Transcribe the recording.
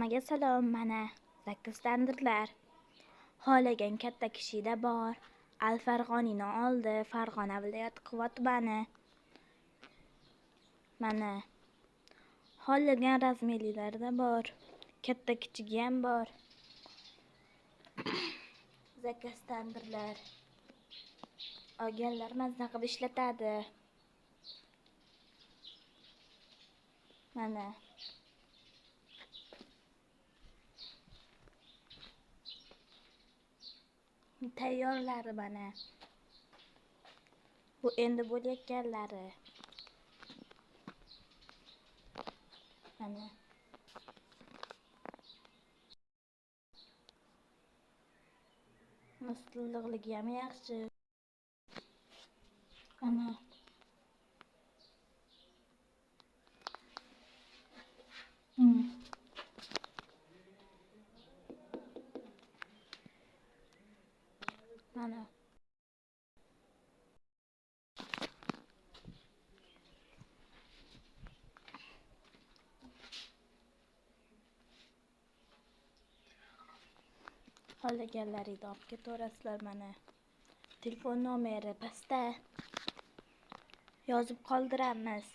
Hammaga salom, mana 8 tandirlar. Xohlagan katta kishida bor. Al-Farg'oniyni oldi, Farg'ona viloyati Quva tumani. Mana xohlagan razmerlarda bor. Katta kichigi ham bor. Zakaz tandirlar. Olganlar mazza qilib ishlatadi. Mana tayyorlari mana. Bu endi bo'layotganlari. Mana Mustilliqligi ham yaxshi. Mana mana xohlaganlaringni olib ketaverasizlar. Mana telefon nomeri pastda yozib qoldiramiz.